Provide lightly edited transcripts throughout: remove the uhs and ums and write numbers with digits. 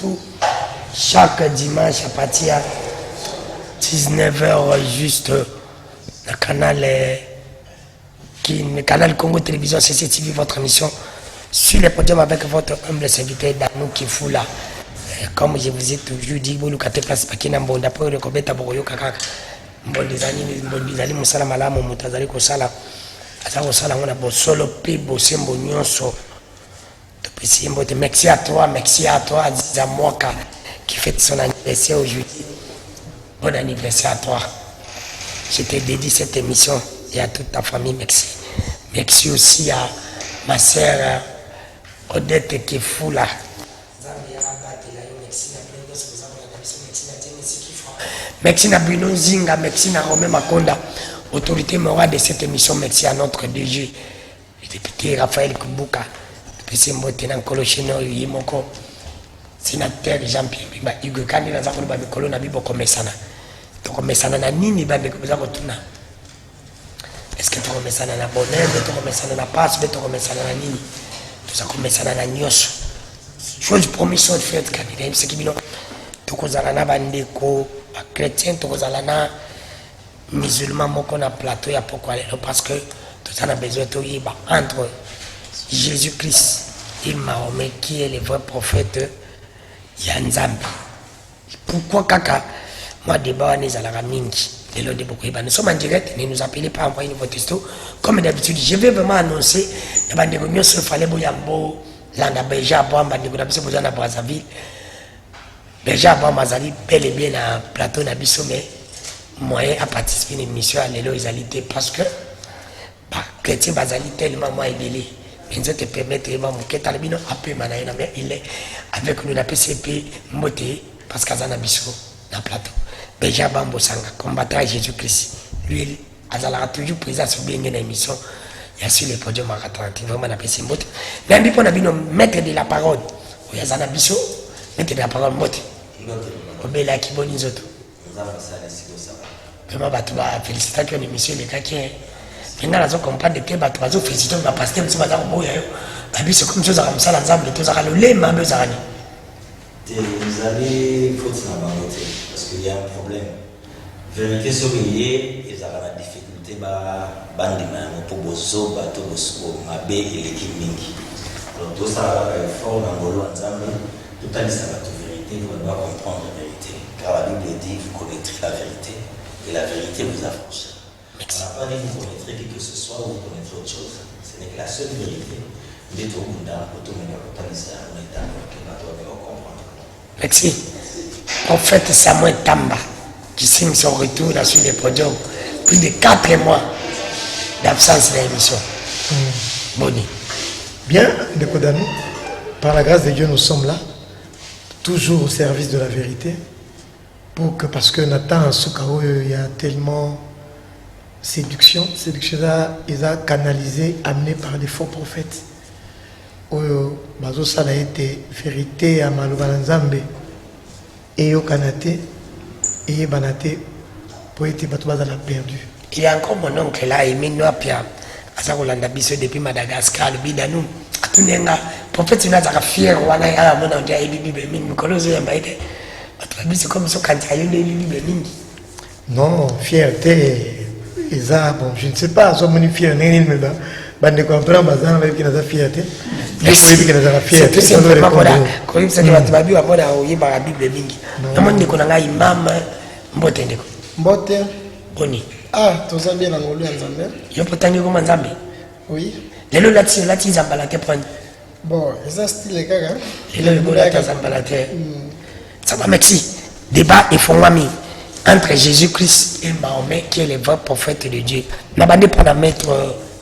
Tout chaque dimanche à partir de 19h juste le canal Congo Télévision CCTV, votre émission sur les podiums avec votre humble serviteur Danou Kifula. Comme je vous ai toujours dit, vous avez place Pakina Mbonda pour le Kobeta Boroyo Kaka. Mbondizali Musala Malamu Mutazali Kosala. Asa Kosala on a beau solo pi beau sembo nyonso. Merci à toi, Aziza Mwaka, qui fête son anniversaire aujourd'hui. Bon anniversaire à toi. Je te dédie cette émission et à toute ta famille, merci. Merci aussi à ma sœur Odette Kefula. Merci à Bruno Zinga, merci à Romain Makonda, autorité morale de cette émission. Merci à notre DG, le député Raphaël Kubuka. C'est un colochino yimoko sénateur Jean-Pierre Bimba Hugo Kandi na zakolo ba mikolo na bibo komesana to komesana na nini ba de kuza kotuna est-ce que to komesana na bonheur to komesana na passe to komesana na nini to za komesana na nyosho chose promission de fait candidat c'est qui bino to kozala na bandeko ba chrétien to kozala na musulman moko na plateau ya pourquoi parce que tout ça a besoin de yiba entre Jésus-Christ, il Mahomet, qui est le vrai prophète Yanzambi. Pourquoi Kaka? Moi, débat, nous sommes en direct, ne nous appelez pas à envoyer vos textos. Comme d'habitude, je vais vraiment annoncer, il y a des réunions sur Fallait Boyambo, Landa Beja, Bamba, de Goudabissa, Brazzaville. Beja, Bamba, Zali, bel et bien à plateau Nabiso, mais moyen à participer à l'émission à l'éloisalité parce que, chrétien Bazali, tellement moi, il est. Mais je te permettre de me talibino après manaïna mais il est avec nous la PCP moté parce qu'azana biso na plateau déjà bambo sanga combattant Jésus-Christ lui azala toujours présent sur bien une émission il y a sur le podium à 30 vraiment na PCP moté lundi pour nabino mettre de la parole o azana biso mettre de la parole moté obela ki boni zoto vraiment batu ba félicitations l'émission les kaki Venga nazo comprendre que bato bazo féliciter ba pasteur mso baza koboya yo babiso comme chose comme ça l'ensemble tous à le lema bezarani vous allez faut ça parce qu'il y a un problème vérité sobrié ils ont la difficulté ba bandima pour bozo bato boso mabe eleki mingi alors tout ça fort dans ngolo ensemble tout à ça la vérité vous doit comprendre la vérité car la Bible dit vous connaîtrez la vérité et la vérité vous affranchira. On n'a pas dit que vous connaîtrez quelque ce soit ou vous connaîtrez autre chose. Ce n'est que la seule vérité. Merci. Prophète Samuel Tamba, qui signe son retour là sur les podiums. Plus de 4 mois d'absence de l'émission. Boni. Bien, Dekodano, par la grâce de Dieu, nous sommes là, toujours au service de la vérité. Parce que Nathan Soukao, il y a tellement. Séduction ils ont canalisé, amené par des faux prophètes. Ça a été vérité à Malobanzambe et au Kanate et Banate pour être perdu. Il y a encore mon oncle là, Emile Pia, à Sakolanda Bisso depuis Madagascar, le Bidanou. Atunenga, prophète Nazara fier, Wana, à mon oncle, et Bibi Bemin, Coloso Yamaïde. C'est comme ça quand il y a eu les Bibi Bemin. Non, fierté. Bon, je ne sais pas, si on est fier, mais je comprends que qui a fierté. C'est tout simplement comme ça que tu vas dire après la Bible mingi. Comment on a un imam mbote ndeko. Mbote. Boni. Ah, tu as bien l'angolo en Zambie. Yo potangi comme Zambie. Oui. Lelo lati zambalate prendre. Bon, ça style les gars. Lelo lati zambalate. Ça va merci. Débat et fondami. Entre Jésus-Christ et Mahomet, qui est le vrai prophète de Dieu. N'a pas pour la mettre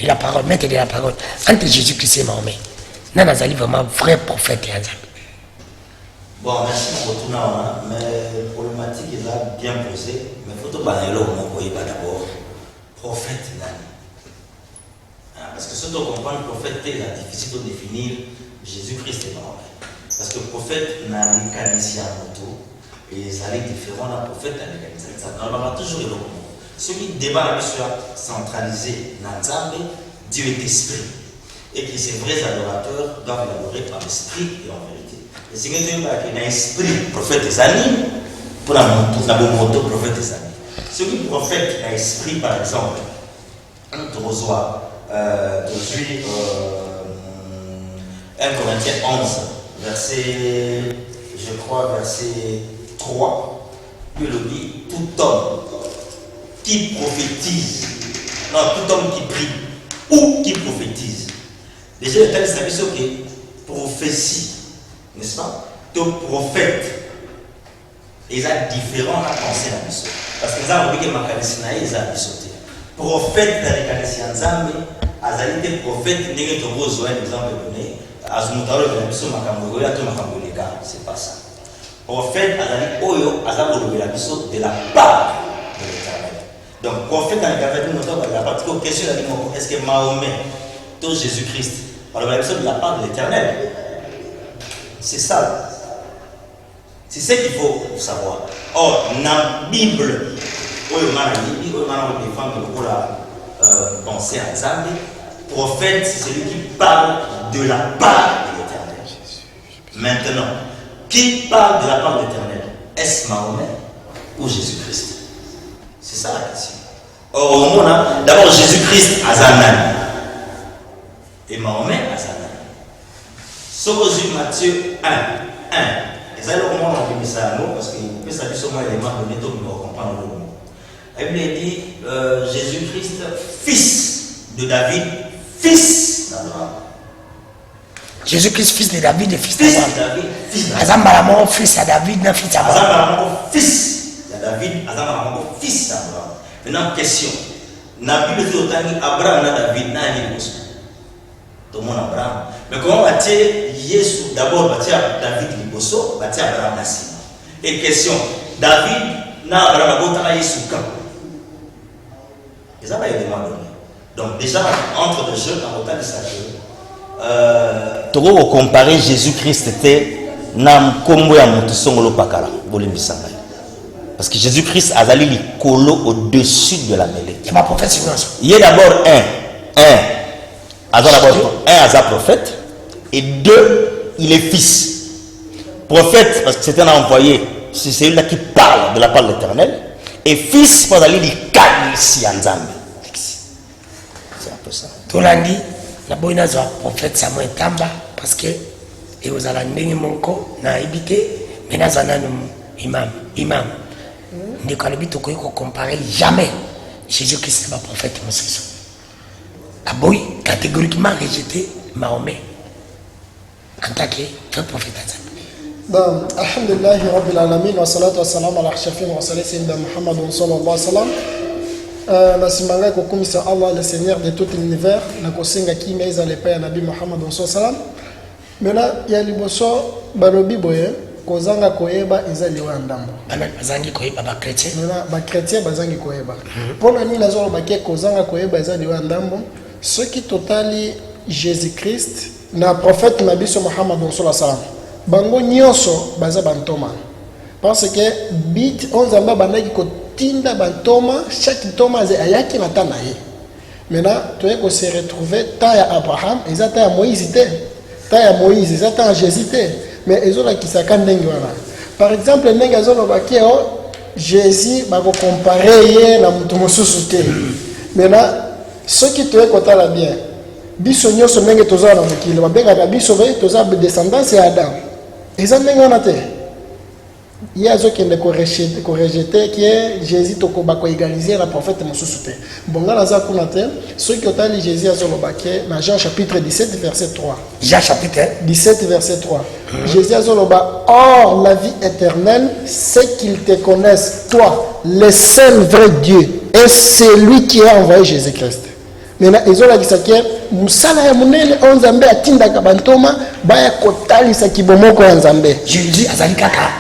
de la parole, mettre de la parole. Entre Jésus-Christ et Mahomet. N'a pas vraiment vrai prophète. Bon, merci pour tout ça. Mais la problématique est bien posée. Mais il faut que vous d'abord prophète. Parce que ce que comprendre le prophète, c'est difficile de définir Jésus-Christ et Mahomet. Parce que le prophète n'a pas qualifié en moto. Et ça est différent d'un prophète avec un ça va toujours le moment. Celui qui débat la mission centralisé dans Nzambe, Dieu est esprit. Et que ces vrais adorateurs doivent l'adorer par l'esprit et en vérité. ce que tu as l'esprit prophète des années, pour la moto prophète des années. Ce qui prophète l'esprit, par exemple, on reçoit aujourd'hui 1 Corinthiens 11, verset, je crois, verset 3, il le dit, tout homme qui prophétise, non, tout homme qui prie ou qui prophétise. Déjà, le texte a dit que prophétie, n'est-ce pas? Donc, prophète, ils ont différents à penser à mission. Parce que nous avons dit que ma canisinaï, ils ont sauté. Prophète dans les canisiens Nzambe, ils ont prophète, ils ont besoin d'exemple donné. C'est pas ça. Prophète, ils ont de la part de l'Éternel. Donc, prophète, la partie question est-ce que Mahomet, tout Jésus-Christ, alors de la part de l'Éternel? C'est ça. C'est ce qu'il faut savoir. Or, dans la Bible, on a pensé à Nzambe, prophète, c'est celui qui parle de la part de l'Éternel. Maintenant, qui parle de la part de l'Éternel? Est-ce Mahomet ou Jésus-Christ? C'est ça la question. Or, au monde, d'abord Jésus-Christ a Zanan et Mahomet a Zanan. Sauf Matthieu 1. Et ça, le monde a mis ça à nous parce qu'il peut s'appuyer sur moi élément donné tout pour comprendre le mot. La Bible dit Jésus-Christ, fils de David, fils d'Abraham. Jésus-Christ, fils de David et fils Fils d'Abraham. de David, fils d'Abraham. Azambalamo, fils à David, non fils d'Abraham. Azambalamo, fils de David, Azambalamo, fils d'Abraham. Maintenant, question. La Bible dit autant Abraham n'a David n'a ni tout le monde Abraham. Mais comment va-t-il Jésus d'abord va-t-il David Liboso, va-t-il Abraham Nassim? Et question. David n'a Abraham n'a Jésus quand? Et ça va y demander. Donc déjà, entre deux jeux, quand on a dit ça, tu vas comparer Jésus-Christ était nam kombo ya mutu songolo pakala bolimbisanga. Parce que Jésus-Christ a zali likolo au-dessus de la mêlée. C'est ma prophète sinon. Il est d'abord un prophète et deux, il est fils. Prophète parce que c'est un envoyé, c'est celui-là qui parle de la part de l'Éternel, et fils parce qu'il dit ici en Zambie. C'est un peu ça. Tout lundi, la bonne a prophète Samuel Tamba parce que et aux alandés monko na habité mais na zananum imam. Ne kalibi to ko comparer jamais Jésus-Christ n'est pas prophète mon frère. La boy catégoriquement rejeté Mahomet en tant que prophète. Bon, alhamdulillah rabbil alamin wa salatu wa salam ala khashafin wa sayyidina Muhammad sallallahu alayhi wa sallam. Nasimanga kokumisa Allah le Seigneur de tout l'univers na kosenga kinga eza le paya nabi Muhammad sallallahu alayhi wa sallam. Mena ya liboso balobi boye kozanga koyeba eza liwa ndambo. Bana bazangi koyeba ba chrétien. Mena ba chrétien bazangi koyeba. Pona ni nazo ba ke kozanga koyeba eza liwa ndambo. Ce qui totali Jésus-Christ na prophète nabi Muhammad sallallahu alayhi wa sallam. Bango nyonso baza bantoma. Parce que bit on zamba bandaki ko tinda bantoma, chaque toma ayaki na tana ye. Maintenant, tu es qu'on se retrouver ta Abraham, et ça ta Moïse ta Moïse, et ça ta Jésus. Mais ils ont la qui s'accorde n'engwana. Par exemple, n'engazo no bakeo Jésus va comparer na mutumo susute. Maintenant, ce qui te est côté la bien. Biso nyonso ndenge toza na mokili, babenga na biso ve toza descendance ya Adam. Et ça n'engwana te. Il y a ceux qui ont rejeté que Jésus a égalisé la prophète Moussoussouté. Bon, là, ceux qui ont dit Jésus dans Jean chapitre 17, verset 3. Jean chapitre 17, verset 3. Jésus a dit, or la vie éternelle, c'est qu'ils te connaissent, toi, le seul vrai Dieu, et c'est lui qui a envoyé Jésus-Christ. Maintenant, ils ont dit que Moussala ya munele onzambe atinda kabantoma baya kotali sa kibomoko ya nzambe. Jésus azali kaka.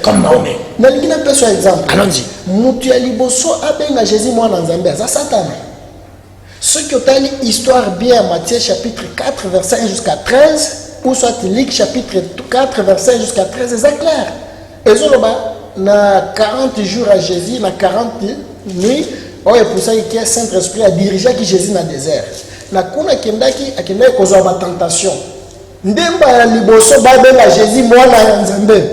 Comme Mahomet. Exemple. Allons-y. Mutu ya liboso abenga Jésus mwana nzambe aza Satan. Ce qui est l'histoire bien Matthieu chapitre 4 verset 1 jusqu'à 13 ou soit Luc chapitre 4 verset 1 jusqu'à 13 c'est clair. Et zoloba na 40 jours à Jésus na 40 nuits oh et pour ça que Saint-Esprit a dirigé qui Jésus dans le désert. Na kuna kendaki akendaki kozwa ba tentation. ndemba ya liboso babenga Jésus mwana ya Nzambe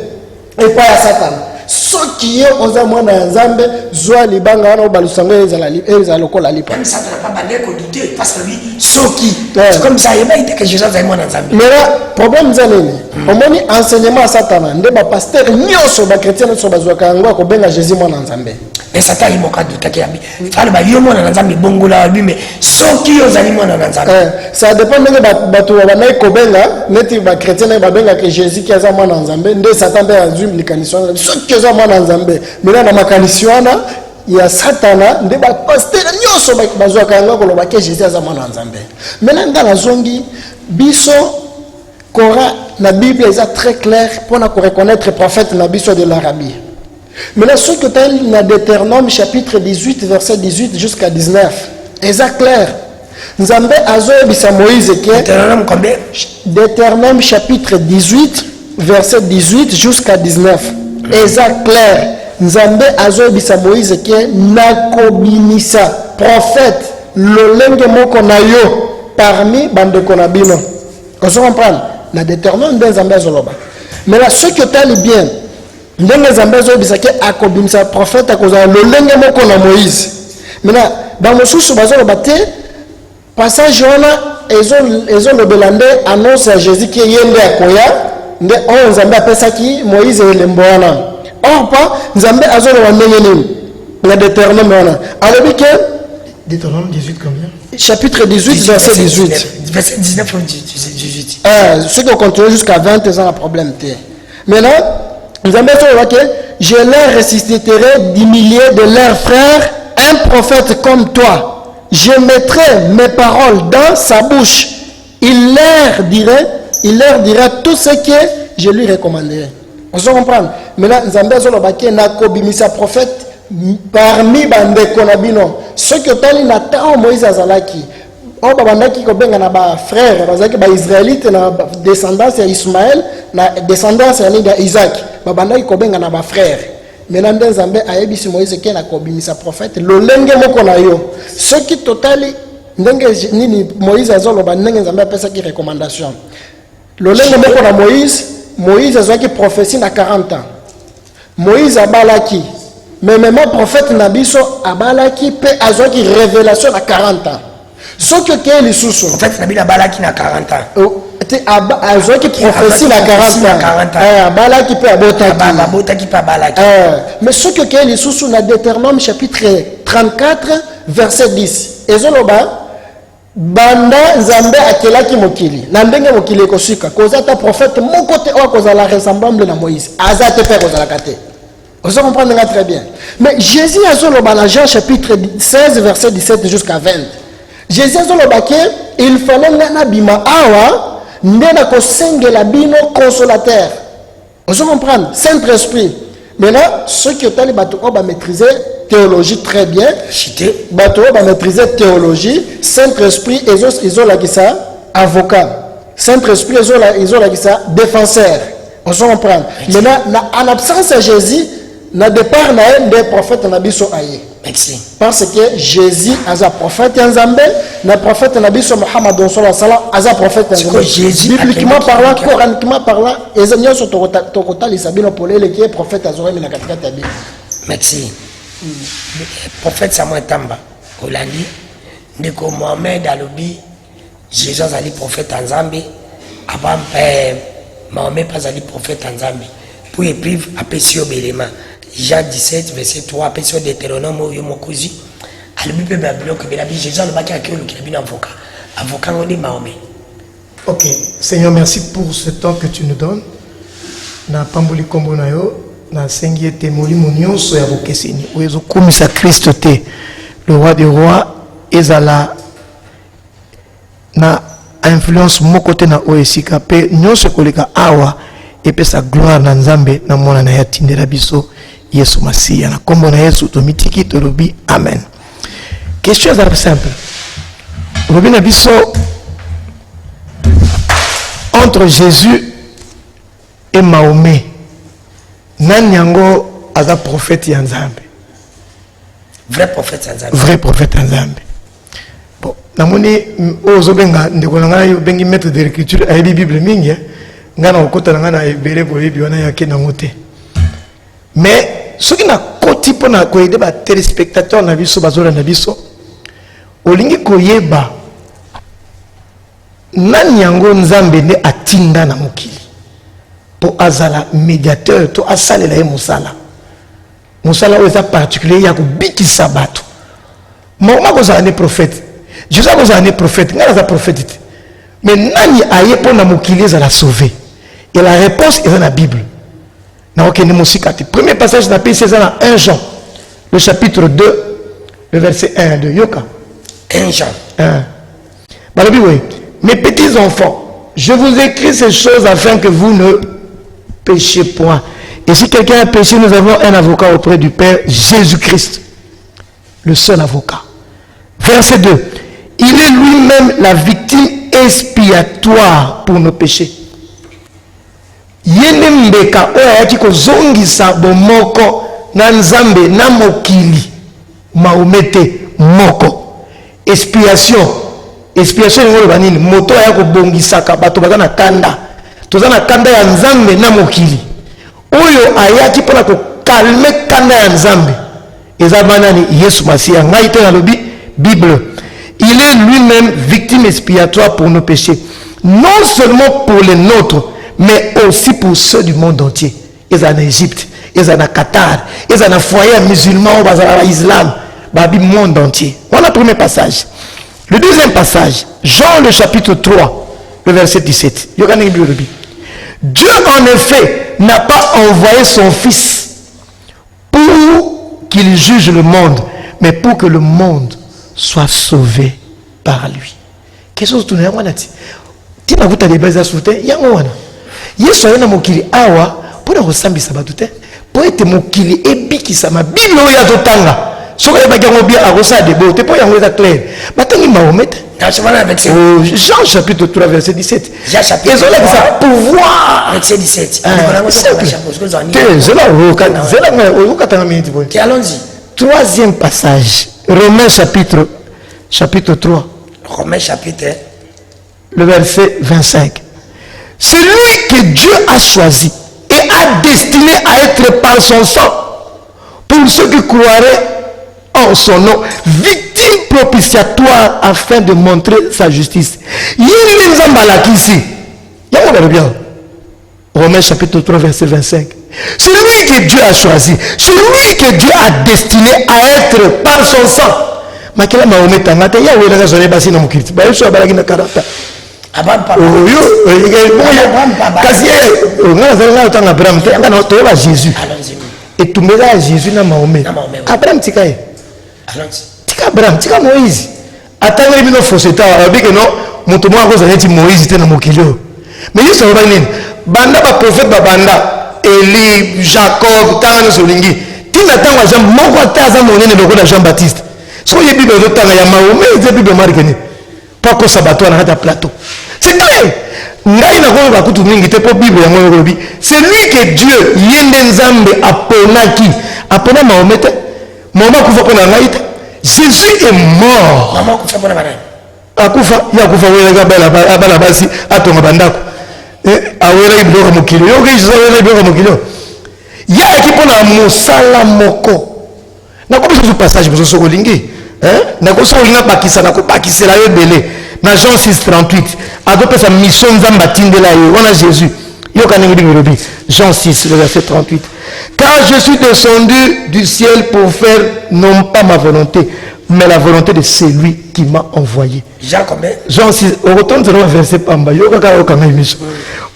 epa ya Satan soki ye oza mwana ya Nzambe zwa libanga wana obalusango ezala lokola lipa Même ça tu n'as pas bandé qu'on douter parce que lui soki c'est comme ça il m'a dit que Jésus est mwana Nzambe. Mais là problème zaleni omoni enseignement ya Satan ndemba pasteur nyoso ba chrétien nyoso bazwaka yango ko benga Jésus mwana ya Nzambe. Mais Satan il m'a douté qu'il y a fallait ba yo mwana Nzambe bongola lui mais soki ozali mwana Nzambe. Ça dépend de bato ba ko benga neti ba chrétien ba benga que Jésus qui aza mwana Nzambe nde Satan be azum likaniswana soki oza mwana Nzambe mais na makaniswana ya Satana nde ba pasteur nyoso bazwaka yango ko loba que Jésus aza mwana Nzambe. Mais là dans zongi biso Coran la Bible est très clair pour reconnaître le prophète na biso de l'Arabie. Maintenant, ce que tu as dans Deutéronome chapitre 18, verset 18 jusqu'à 19, c'est clair. Nzambe azo bisa Moïse ke Deutéronome combien? Deutéronome chapitre 18, verset 18 jusqu'à 19. C'est clair. Nzambe azo bisa Moïse ke nakobinisa prophète lolenge moko na yo parmi bande konabino. Vous comprenez? Na Deutéronome de Nzambe azoloba. Mais là, ce que tu as bien ndenge Nzambe zobisaki akobimisa prophète akozala lolenge moko na Moïse. Maintenant bamosusu bazoloba te passage wana ezolobela nde annonce ya Jésus ki ye nde akoya nde oyo Nzambe apesaki Moïse elembo wana. Or pas Nzambe azoloba ndenge nini na Deutéronome wana alobi ke Deutéronome 18 combien? chapitre 18 verset 18 verset 19 ou 18. Ceux qui ont continué jusqu'à 20 ils ont un problème. Maintenant nous avons dit que je leur ressusciterai 10 milliers de leurs frères, un prophète comme toi. Je mettrai mes paroles dans sa bouche. Il leur dira tout ce que je lui recommanderai. Vous comprenez? Maintenant, nous avons dit que nakobimisa prophète parmi bande konabino. Ce que tali nata Moïse azalaki. On babandaki ko benga na ba frère, bazaki ba israélite na descendance ya Ismaël, na descendance ya Isaac. Babandaki ko benga na ba frère. Maintenant Nzambe ayebisi Moïse ke na kobimisa prophète lolenge moko na yo. Ce qui totali ndenge nini Moïse azoloba ndenge Nzambe apesa ki recommandation. Lolenge moko na Moïse azwaki prophétie na 40 ans. Moïse abalaki mais même prophète nabiso abalaki pe azwaki révélation na 40 ans. Ce que est les sous en fait Nabi Balaki na 40 ans. Azwaki prophétie na 40 ans. Balaki pe abotaki pe balaki. Mais ce que est les sous na Deutéronome chapitre 34 verset 10. Ezoloba banda Nzambe akelaki mokili. Na ndenge mokili ekosika kozata prophète moko te o kozala ressemblable na Moïse. Azate pe kozala kate. Vous comprenez très bien. Mais Jésus azoloba na Jean chapitre 16 verset 17 jusqu'à 20. Jésus azolobaki il fallait ngana bima awa ndena ko sengela bino consolateur. Vous comprenez? Saint-Esprit. Maintenant ceux qui ont les bateaux va maîtriser théologie très bien. Cité Bateau va maîtriser théologie. Saint-Esprit ils ont la ça avocat. Saint-Esprit ils ont la ça défenseur. Vous comprenez? Maintenant en absence de Jésus na départ na des prophètes na biso aye. Merci. Parce que Jésus as un prophète Nzambe, na prophète nabiso Muhammad sallallahu alayhi wa sallam as un prophète Nzambe. Bibliquement parlant, coraniquement parlant, les amis sont tokota les sabino pour les qui est prophète azoré na katika tabi. Merci. Prophète Samuel Tamba Olandi ndeko Mohamed alobi Jésus azali prophète Nzambe avant Mohamed pas ali prophète Nzambe. Pour écrire apesio belema Jean 17 verset 3 apesio Deutéronome oyo mokozi alobi pe babilo que belabi Jésus le baki akelo ki bina avocat ngoni Mahomet. Ok, Seigneur, merci pour ce temps que tu nous donnes. Na pamboli kombo na yo na sengi ete molimo nyonso ya bokeseni oyezo komisa Christ te le roi des rois ezala na influence moko te na oesika pe nyonso koleka awa et sa gloire na Nzambe na mona na yatindela biso Yesu Masiya na kombo na Yesu tomitiki tolobi amen. Question simple. Lobi na biso entre Jésus et Mahomet nani yango aza prophète ya Nzambe? Vrai prophète Nzambe. Vrai prophète Nzambe. Bon, namoni ozobenga ndeko na ngai obengi maître de l'écriture ayebi bible mingi nga na okota na nga na ebele boyebi wana yake nango te mais soki na koti mpo na koyede batelespectateur na biso bazolanda biso olingi koyeba nani yango nzambe nde atinda na mokili mpo azala médiateur to asalela ye mosala oyo eza particulier ya kobikisa bato moma kozala ne prophète Jésus a un prophète, il a un prophète. Mais nani aye pour na mokili ezala sauvé. Et la réponse est dans la Bible. Na okende mosikati. Premier passage na pays c'est dans 1 Jean, le chapitre 2, le verset 1 2. Yoka. 1 Jean. 1. Balobi oui. Mes petits enfants, je vous écris ces choses afin que vous ne péchiez point. Et si quelqu'un a péché, nous avons un avocat auprès du Père, Jésus-Christ, le seul avocat. Verset 2. Il est lui-même la victime expiatoire pour nos péchés. Yende mbeka oyaki kozongisa bomoko na nzambe na mokili maomete moko. Expiation ngolo banini moto ya kobongisaka bato bazana kanda. Tozana kanda ya nzambe na mokili. Oyo ayaki pona ko calmer kanda ya nzambe. Eza banani Yesu Masiya ngai te na lobi Bible. Il est lui-même victime expiatoire pour nos péchés. Non seulement pour les nôtres, mais aussi pour ceux du monde entier. Ils sont en Égypte, ils sont en Qatar, ils sont en foyer musulman, ils sont en islam, dans le monde entier. Voilà le premier passage. Le deuxième passage, Jean le chapitre 3, le verset 17. Dieu en effet n'a pas envoyé son fils pour qu'il juge le monde, mais pour que le monde soit sauvé par lui. Qu'est-ce que tu as dit? Tu as dit que tu as sauté. Yesu ayena mokili awa pona kosambisa bato te po ete mokili ebikisama Bible oyo azotanga soki ayebaki yango bien akosala debo te po yango eza clair batangi Mahomet Jean chapitre 3 verset 17 ezolakisa pouvoir verset 17 troisième passage Romains chapitre 3 Romains chapitre le verset 25. Celui que Dieu a choisi et a destiné à être par son sang pour ceux qui croiraient en son nom, victime propitiatoire afin de montrer sa justice. Romains chapitre 3 verset 25. Celui que Dieu a choisi, celui que Dieu a destiné à être par son sang. Makela Mahomet tangata ya wela zone basi na mukiriti. Ba Yesu abalaki na karata. Abraham papa. Kasi ngana zanga utanga Abraham te ngana toba Jésus. Et tu mets Jésus na Mahomet. Abraham tikaye. Tika Abraham, tika Moïse. Atanga bino foseta abike no mutu mwa ko zaleti Moïse te na mokilo. Mais Yesu abalaki nini? Banda ba prophète ba banda Eli, Jacob, tanga solingi. Tina tanga Jean moko taza monene lokola Jean-Baptiste. So ye Bible zotanga ya Mahomet, ze Bible marikeni. Pas que sabato na hata plateau. C'est clair. Ngai na ko ba kutu mingi te po Bible yango lobi. C'est lui que Dieu yende nzambe aponaki. Apona Mahomet. Mahomet kufa pona ngai te. Jésus est mort. Maman kufa pona bana. Akufa ya kufa wela bala basi atonga bandako. Awela iboko mokilo. Yo ke Jésus awela iboko mokilo. Ya ekipona mosala moko. Na ko biso passage biso sokolingi. Na ko sokolinga bakisa na ko bakisela yo belé. Na Jean 6:38 adopte sa mission nzamba tindela yo on a Jésus yo kanengi birobi Jean 6 le verset 38 car je suis descendu du ciel pour faire non pas ma volonté mais la volonté de celui qui m'a envoyé. Jean combien? Jean 6 au retourne sur le verset pamba yo kaka yo kanengi mission.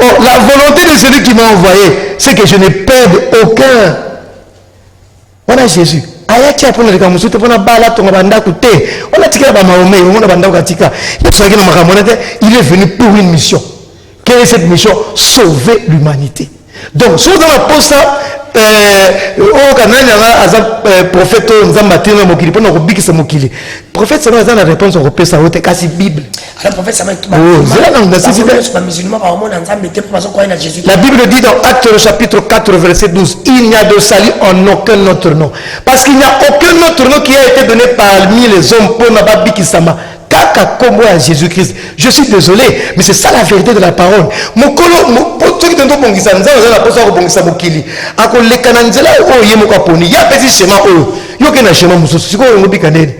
Oh la volonté de celui qui m'a envoyé c'est que je ne perde aucun. On a Jésus. Ayaki apona leka musute pona bala tonga bandako te ona tikela ba Mahomet ona bandako katika yosaki na makamona te il est venu pour une mission. Quelle est cette mission? Sauver l'humanité. Donc si vous avez posé au kanani aza prophète nzamba tena mokili pona ko bikisa mokili prophète ça va la réponse on repère ça au kasi Bible. Alors prophète ça va tout la Bible dit dans Actes le chapitre 4 verset 12 il n'y a de salut en aucun autre nom parce qu'il n'y a aucun autre nom qui a été donné parmi les hommes pour nababikisama kaka kombo à Jésus-Christ. Je suis désolé, mais c'est ça la vérité de la parole. Mokolo moto qui tento bongisa nzala la posa ko bongisa mokili. Ako lekana nzela o yemo ka poni. Ya pesi schéma o. Yo ke na schéma mususu siko ngo bika nene.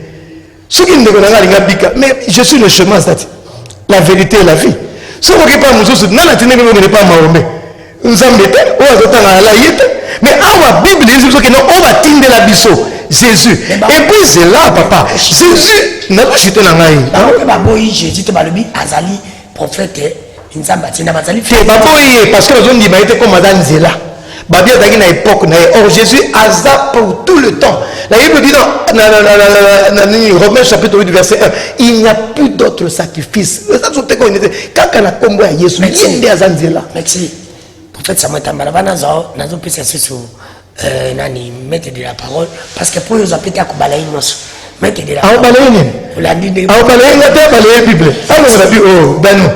Soki ndeko na ngalinga bika, mais je suis le chemin stati. La vérité et la vie. Soko ke pa mususu nana tinenge ngo ne pas Mahomet. Nzambe te o azotanga la yete. Mais awa Bible dit que non on va tinde la biso. Jésus. Et puis c'est là, papa. Jésus n'a pas chuté dans l'aïe. Jésus te balobi azali prophète nzamba tina bazali fait baboyi parce que les gens disent était comme madame Zela. Babia dagi na époque na or Jésus azap pour tout le temps. La Bible dit dans Romains chapitre 8 verset 1, il n'y a plus d'autre sacrifice. Ça c'était quand on a combo à Jésus, il y a Zanzela. Merci. Prophète Samuel Tambala nazo pesa sesu nani mettre de la parole parce que pour nous appeler à kubala inoso mettre de la parole la Bible la Bible alors la Bible oh ben non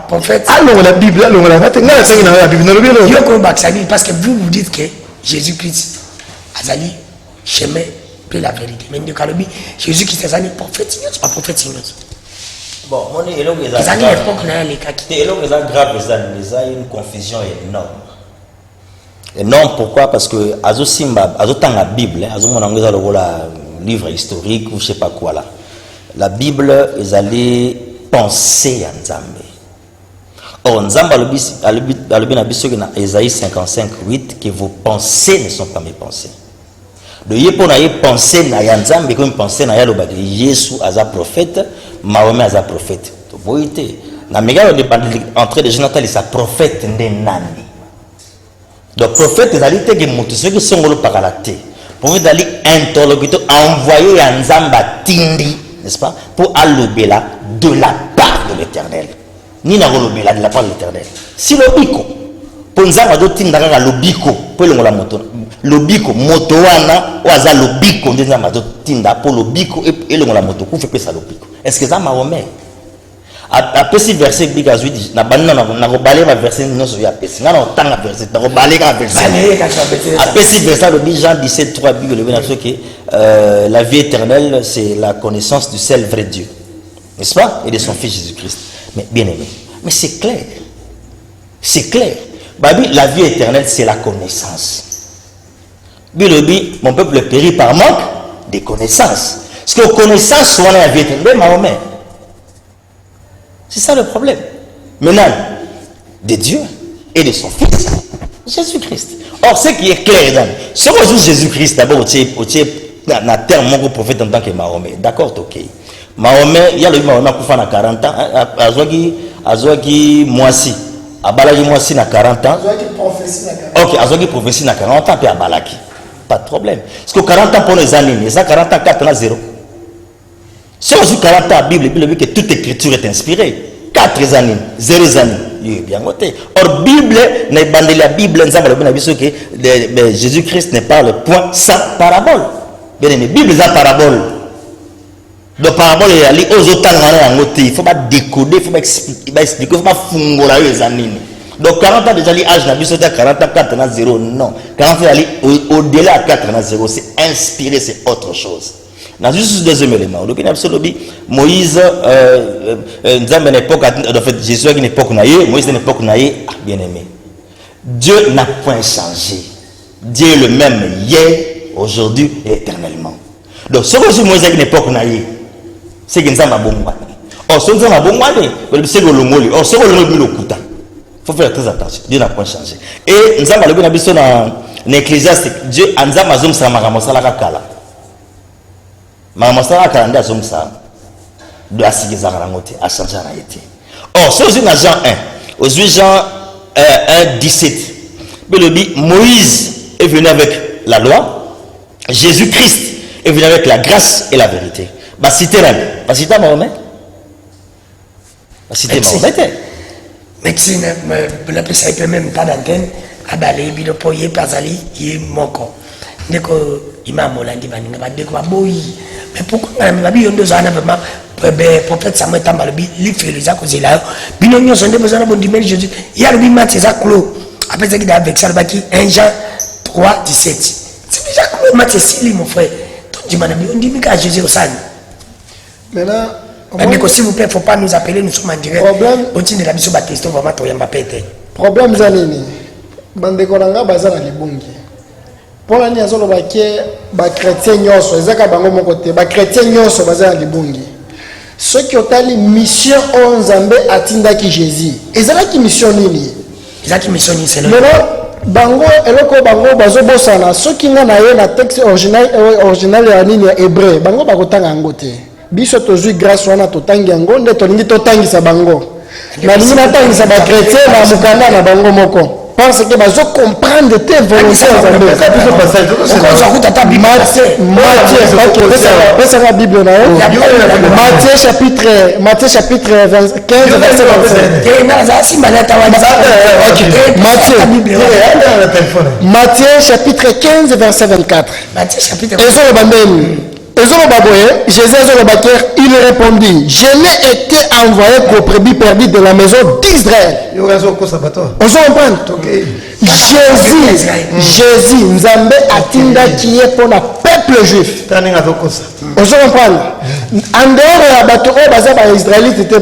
prophète alors la Bible alors la Bible yo ko baksani parce que vous dites que Jésus-Christ azali chemin puis la vérité mais ndikalobi Jésus-Christ azali prophète inoso pas prophète inoso bon mon elongo ezali époque na les kaki elongo ezali grave ezali une confusion énorme. Et non, pourquoi? Parce que Azo Simba, Azo Tanga Bible, Azo Monangoza le livre historique ou je sais pas quoi là. La Bible, ils allaient penser à Nzambe. Or, Nzambe a le Ésaïe 55:8 que vos pensées ne sont pas mes pensées. De yépo na yé penser na ya Nzambe comme penser na ya lo bagé Jésus aza prophète, Mahomet aza prophète. To boité. Na mega de entrée de Jonathan il sa prophète ndenani. Donc, prophète, il a dit que ceux qui sont au paralaté, pour d'aller interlocuteur, envoyer un Nzamba Tindi, n'est-ce pas, pour alobela de la part de l'éternel. Ni na alobela de la part de l'éternel. Si le biko, pour Nzamba do Tinda le biko, pour le moto, le biko, motoana, ou aza le biko, Nzamba do Tinda, pour le biko et le moto, pour faire ça le biko. Est-ce que ça m'a remis? Après ce verset qui dit na banana na robalé ma verset non so ya pesi na on tanga verset na robalé ka verset après ce verset le dit Jean 17:3 Bible le que la vie éternelle c'est la connaissance du seul vrai Dieu, n'est-ce pas, et de son fils Jésus-Christ. Mais bien aimé, mais c'est clair babi la vie éternelle c'est la connaissance. Bible dit mon peuple périt par manque de connaissances. Parce que connaissance soit la vie éternelle Mahomet. C'est ça le problème. Maintenant, de Dieu et de son Fils, Jésus-Christ. Or, ce qui est clair, si on joue Jésus-Christ, d'abord, dans la terre, mon prophète en tant que Mahomet. D'accord, ok. Mahomet, il y a le Mahomet qui fait 40 ans, Azouaki Moissi. Abalaki Moissi na 40 ans. Ok, Azouaki prophétie na 40 ans, puis Abalaki. Pas de problème. Parce que 40 ans pour les années, les 40 ans, 4 ans, 0. Si on joue 40 ans à la Bible, la Bible dit que toute écriture est inspirée. 4 années, 0 années. Il est bien noté. Or, Bible, la Bible, que Jésus-Christ ne parle point sans parabole. Bien aimé, Bible est parabole. Donc, parabole, il faut pas décoder, il faut pas expliquer, il faut pas fungola les années. Donc, 40 ans déjà, l'âge n'a pas 40 ans, 4 ans, 0. Non. 40 ans, au-delà de 4 ans, 0, c'est inspiré, c'est autre chose. Dans juste deuxième élément, Moïse, dans une époque, en fait, Jésus à une époque naïe, Moïse à une époque naïe, bien aimé. Dieu n'a point changé. Dieu est le même hier, aujourd'hui et éternellement. Donc, ce que Moïse à une époque naïe, c'est que nous avons un bon mois. Or, ce que nous avons un bon mois, c'est que nous avons un bon mois. Or, ce que nous avons un bon mois. Il faut faire très attention. Dieu n'a point changé. Et nous avons un bon mois dans l'Ecclésiaste. Dieu, nous avons un bon mois. Mamasara kalanda zomsa de asigiza rangote a changé en été. Or, c'est aussi dans Jean 1. Aujourd'hui Jean 1 17. Le dit Moïse est venu avec la loi, Jésus-Christ est venu avec la grâce et la vérité. Bah citer Mahomet. Bah citer Mahomet. Merci, la personne peut même pas d'antenne. Abalé bilo poye pazali yi moko. Ndeko imam olandi baninga badeko baboyi. Mais pourquoi la Bible on doit vraiment prophète Samuel Tambala li fait les accusations bino nyo sonde besoin de bon dimanche Jésus il y a le bimat c'est ça clos après ça qui avec ça baki 1 Jean 3 17 c'est déjà clos match c'est mon frère donc dis madame on dit que Jésus au san maintenant Mais s'il vous plaît, il ne faut pas nous appeler, nous sommes en direct. Problème. Au titre de la mission, Baptiste, vraiment, tu n'as pas pété. Problème, Zanini. Bandeko nanga bazana libungi. Pour l'année, azolo baké, ba chrétien nyonso, ezaka bango mon côté, ba chrétien nyonso bazana libungi. Ceux qui ont ali mission en Zambé atindaki Jésus. Ezalaki mission nini? Ezalaki mission nini c'est là. Bango eloko bango bazo bosana ceux qui nga na ye na texte original ya nini ya hébreu bango bakotanga yango te biso tozwi grâce wana totangi yango nde tolingi totangisa bango nalingi natangisa bachrétien na mokanda na bango moko parce que bazo comprendre te volonté ya Nzambe pesa la Bible na yo Matthieu chapitre 15 verset 25 Matthieu chapitre 15 verset 24 Jésus il répondit, je n'ai été envoyé qu'aux brebis perdues de la maison d'Israël. Jésus, Nzambe atinda qui est pour le peuple juif. Vous comprenez? En dehors de la bateau, les Israélites étaient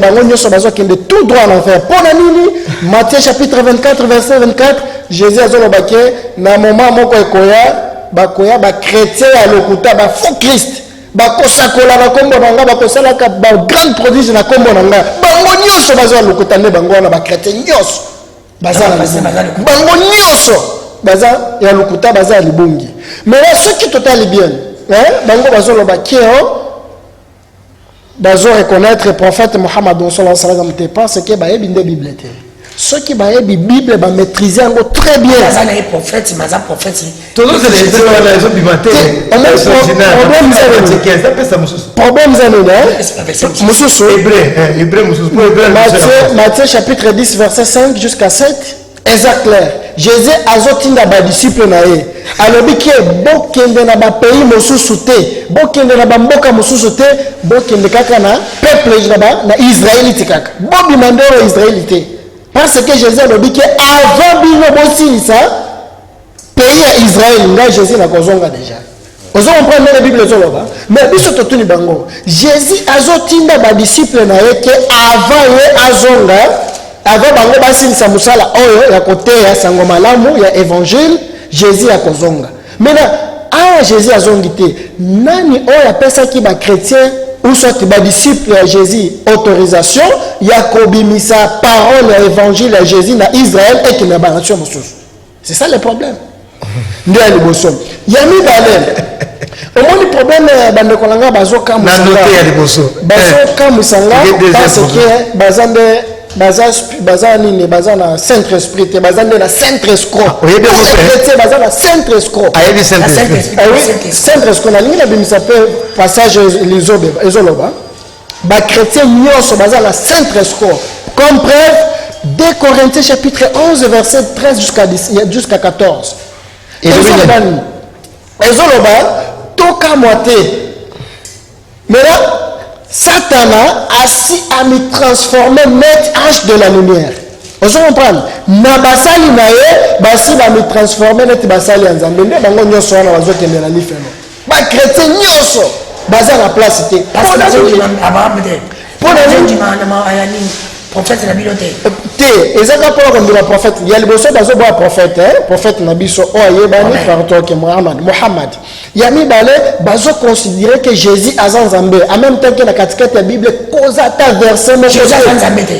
tout droit à l'enfer. Pour la nuit, Matthieu chapitre 24, verset 24, Jésus a dit, na moment moko ekoya, bakoya ba chrétien ya lokuta ba faux Christ. Bakosakola bakombo nanga bakosalaka ba grand prodige na kombo nanga. Bango nyonso bazwa lokuta ne bango na ba chrétien nyonso. Bango nyonso baza ya lokuta baza libungi. Mais là ceux qui total bien, hein, bango bazo lo bakio bazo reconnaître le prophète Mohammed sallallahu alayhi wa sallam te parce que ba ebinde Bible te. Ceux qui ba ebi Bible ba maîtriser ngo très bien. Baza na prophète, maza prophète. Tous les problème Matthieu chapitre 10 verset 5 jusqu'à 7 exact clair. Jésus azotinda ba disciple na ye alobi ke bokende na ba pays mosusu te bokende na ba mboka mosusu te bokende kaka na peuple na Israélite kaka bobi mandoro Israélite parce que Jésus alobi ke avant bino bosilisa pays ya Israël nga Jésus na kozonga déjà. Vous comprenez la Bible zoloba mais biso totuni bango Jésus azotinda ba disciple na ye ke avant ye azonga avant bango basilisa musala oyo ya côté ya sango malamu ya évangile Jésus akozonga. Maintenant Jésus azongi te nani oyo apesaki ba chrétien ou soit ba disciple ya Jésus autorisation ya kobimisa parole ya évangile ya Jésus na Israël et que na ba nation mosusu. C'est ça le problème. Ndio ya liboso. Ya mibale. Omoni problème bandeko langa bazoka musanga. Na note ya liboso. Bazoka musanga parce que baza nini baza na Saint Esprit te baza na Saint Escroc. Baza na Saint Escroc. Saint Escroc na lingi na bimisa pe passage lizobe ezoloba. Ba chrétien nyonso baza na Saint Escroc. Comme preuve 2 Corinthiens chapitre 11 verset 13 jusqu'à 14. Ezoloba toka moité. Mais là Satan a si à me transformer maître ange de la lumière. Vous comprenez? Na basali na ye basi ba me transformer net basali en Nzambe nde bango nyonso wana bazokende na lifelo. Ba chrétien nyonso baza na place te. Parce que prophète na bilote. Te ezaka pour comme le prophète. Il y a le bosso bazo boa prophète, hein? Prophète na biso o ayebani par toi que Mohammed. Yami balé bazo considérer que Jésus a Nzambe en même temps que la katikati la Bible causa ta verset mais Jésus a Nzambe te.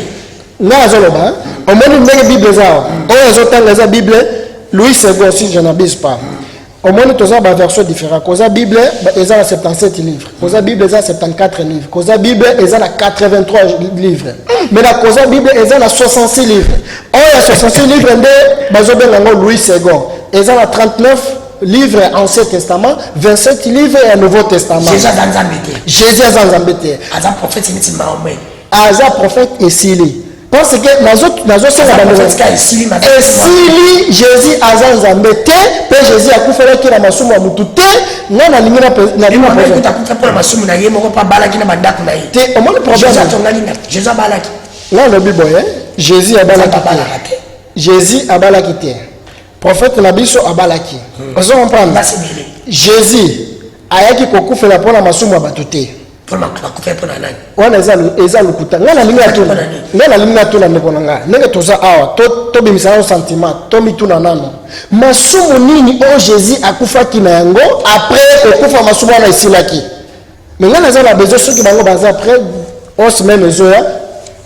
Na zoloba au moins une Bible zao o ezotanga za Bible Louis II si je n'abuse pas. Au moins tous les versions différents. Causa Bible ils ont 77 livres. Causa Bible ils ont 74 livres. Causa Bible ils ont 83 livres. Mais la Causa Bible ils ont 66 livres. Oh il y a 66 livres de bazobenga Louis II. Ils ont 39 livres Ancien Testament, 27 livres et Nouveau Testament. Jésus a Nzambe te. Jésus a Nzambe te. Aza prophète ni Mahomet. Aza prophète et Sili. Parce que nazo Sili Jésus a Nzambe te, pe Jésus a kufela ki na masumu ya mutu te, na lingi na prophète ta kufa pour masumu na ye moko pa balaki na bandako na ye. Te, au moins le problème Jésus a balaki. Là le Bible Jésus a balaki. Jésus a balaki te. Prophète na biso a balaki. Vous comprenez? Jésus ayaki kokufela pour na masumu ya bato te. pour ma faire pour la nani. wana eza lokuta nga na lingi atuna nga na lingi atuna ndeko na nga ndenge toza awa to bimisa sentiment to mituna nano masumu nini o Jésus akufaki na yango après okufa masumu wana isilaki mais nga naza na besoin soki bango baza après on semaine ezoya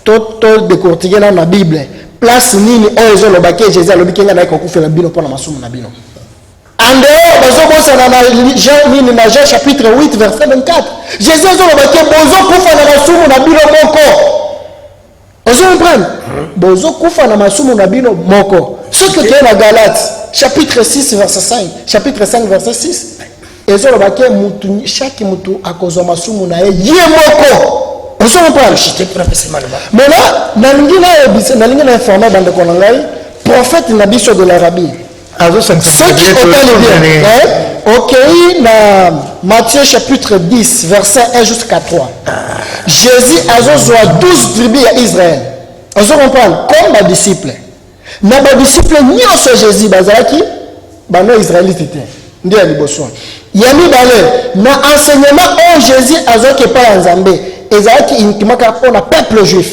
to décortiquer na Bible place nini o ezolobaki Jésus alobiki nga na ekokufela bino mpona masumu na bino en dehors bazobosana na Jean chapitre 8 verset 24 Jésus azolobaki bozokufa na masumu na bino moko ozomprendre bozokufa na masumu na bino moko soki okeye na Galate chapitre 6 verset 5 chapitre 5 verset 6 ezolobaki mutu chaque mutu akozwa masumu na ye moko ozomprendre maintenant nalingi na informer bandeko na ngai prophète na biso de l'Arabie ceux qui entendent bien, ok, dans Matthieu chapitre 10, verset 1 jusqu'à 3. Jésus a 12 tribus à Israël. On se comprend comme les disciples. Dans les disciples, nous sommes Jésus, Bazalaki, nos Israélites étaient. Nous sommes les besoins. Il y a mis dans l'enseignement où Jésus a dit que pas en Zambé. Ezalaki uniquement pour le peuple juif.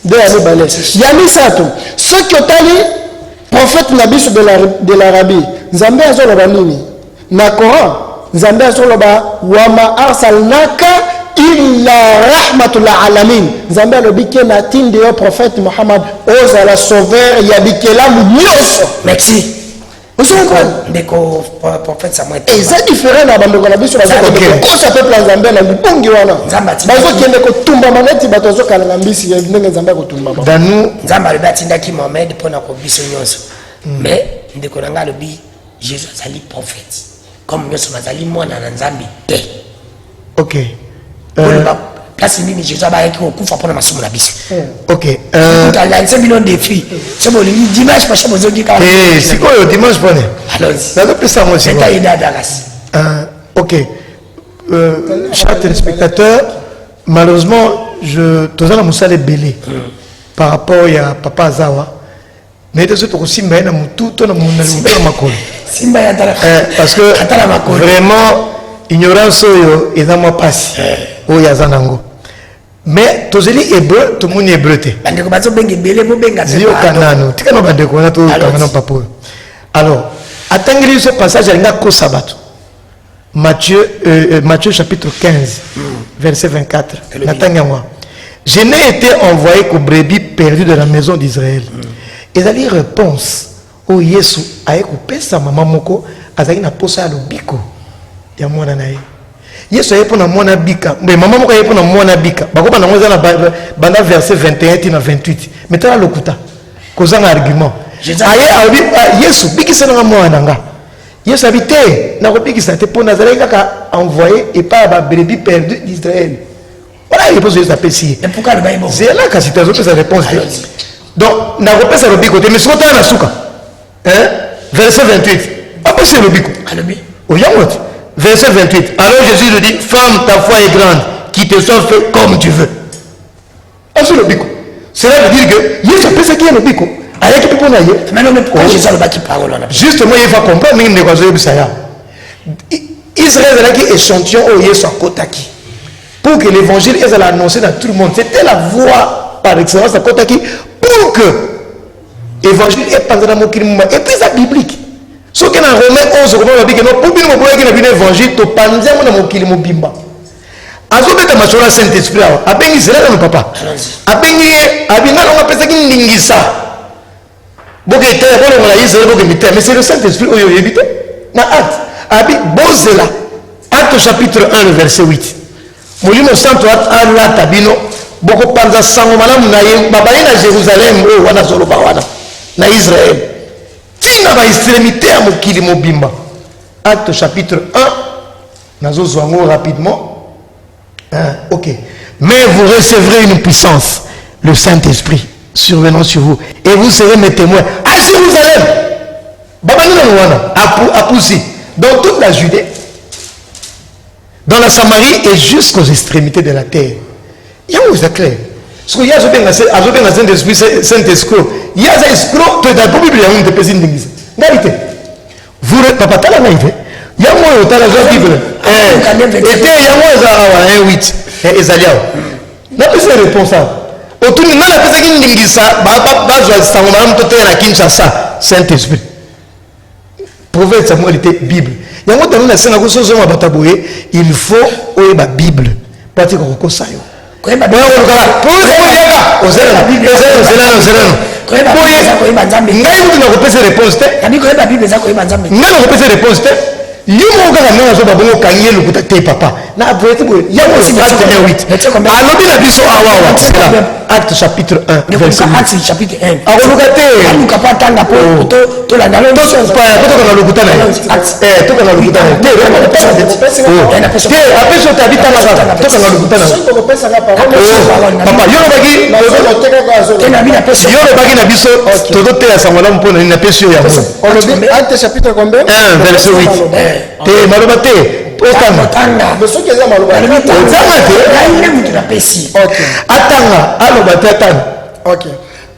Il y a mis ça tout. Ceux qui ont prophète nabiso de l'Arabie Nzambe azoloba nini na Coran Nzambe azoloba wa ma arsalnaka illa rahmatul alamin Nzambe alobike na tinde yo prophète Muhammad ozala sauveur ya bikelamu nyonso merci ndeko prophète Samuel eza différent na bandeko na biso bazokosa peuple ya Nzambe na libongi wana bazokende kotumba maneti bato azokala na mbisi ndenge Nzambe akotumba danu Nzambe alobi atindaki Mohamed mpona kobiso nyonso mais ndeko na nga alobi Jésus azali prophète comme nyonso bazali mwana na Nzambe te ok place nini Jésus abayaki kokufa mpona masumu na biso ok talanse bino défi so bolingi dimanche prochain bozongi kaka sikoyo dimanche pone allons-y nazopesa mo c'est ta idée d'Agas ok chers téléspectateurs malheureusement tozala mosala ebele par rapport à papa Azawa mais de ce tour aussi mais na mutu to na makolo simba ya tala parce que vraiment ignorance oyo eza mo pasi oyo yazanango mais tozeli hébreu to moni hébreu te bandeko bazo benga ebele bo benga te yo kanano tikana bandeko na to kanano papo alors atangeli ce passage alinga ko sabato Matthieu chapitre 15 verset 24 natangangwa je n'ai été envoyé qu'aux brebis perdues de la maison d'Israël. Et ça dit réponse au Yesu aye kopesa mama moko azaki na posa ya lobiko ya mwana na ye. Yesu aye pona mwana bika, mais mama moko aye pona mwana bika. Bako bana ngoza na banda verset 21 tina 28. Metala lokuta. Kozanga argument. Aye abi Yesu bikisa na mwana nga. Yesu habité na kopikisa te pona zalaki kaka envoyé et pas ba brebis perdues d'Israël. Voilà la réponse de Jésus appréciée. Et pourquoi le Bible? C'est là que citation sa réponse. Donc, n'a pas ça le bico, mais ce qu'on a souka. Hein? Verset 28. Après c'est le bico. Oh, verset 28. Alors Jésus lui dit, femme, ta foi est grande, qui te soit fait comme tu veux. Ah, c'est le bico. Cela veut dire que Jésus a pensé qu'il y a le bico. Avec qui peut naïe. Mais non, mais pourquoi Jésus a le parole? Justement, il va comprendre, mais il ne va pas Israël est là qui échantillon au Yesu à Kotaki. Pour que l'évangile est annoncé dans tout le monde. C'était la voie par excellence à Kotaki pour que l'évangile est pas dans mon climat. Et puis c'est biblique. Ce qui est dans Romains 11, on dit que non, pour bien que l'évangile, tu penses dans mon climat bimba. Azo beta machola Saint-Esprit awa. Abengi Israël no papa. Abengi abinga on appelle ça qui ndingisa. Boke te bolo na Israël boke mité, mais c'est le Saint-Esprit oyo yebite. Na acte. Abi bozela. Acte chapitre 1 le verset 8. Molimo santo ala tabino boko panza sango malamu na ye babaye na Jérusalem o wana zolo ba wana na Israël tina ba extrémité ya mokili mobimba. Acte chapitre 1 nazo zwango rapidement. OK. Mais vous recevrez une puissance, le Saint-Esprit survenant sur vous et vous serez mes témoins à Jérusalem. Babaye na wana à Poussi dans toute la Judée, dans la Samarie et jusqu'aux extrémités de la terre. Il y a où c'est clair. Parce qu'il y a un Saint-Esprit, Saint-Escroc. Il y a un escroc, tu es dans la Bible, il y a un de pésin d'Église. Vérité. Vous, papa, tu as la naïve. Il y a un mot, tu as la Bible. ete yango eza awa 1:8 ezali awa napesa réponse awa otuni nga napesaki ndingisa bazwa sango malamu toteya na Kinshasa Saint Esprit prophète Samuel te Bible yango tano nasenga kosozoma bato boye il faut oyeba Bible po atika kokosa yo ngai mutu nakopesa réponse te ngai nakopesa réponse te yo moko kaka ndenge azoba bongo okangi ye lokuta te papa na voyete boye yango acte 1:8 alobi na biso awawa acte chapitre 1 verset 8 akoluka te tokanga lokuta na ye tokanga lokuta na ye te apesi ote abitanga kaka tokanga lokuta na papa yo lobaki na biso tozoteya sango lamu mpo na nini napesi yo yango Acte chapitre combien? 1 verset 8 te maloba te otanga atanga aloba te atanga ok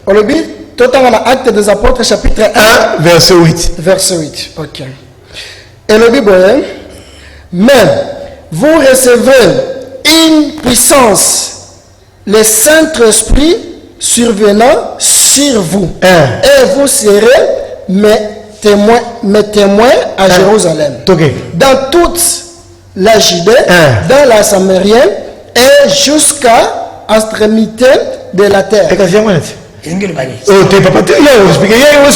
olobi totanga na Acte des Apôtres chapitre 1 verset 8 ok elobi boye mais vous recevez une puissance le Saint-Esprit survenant sur vous et vous serez mes témoins à Jérusalem, dans toute la Judée, dans la Samarienne et jusqu'à l'extrémité de la terre. Oh, t'es papa, tu es expliqué, non,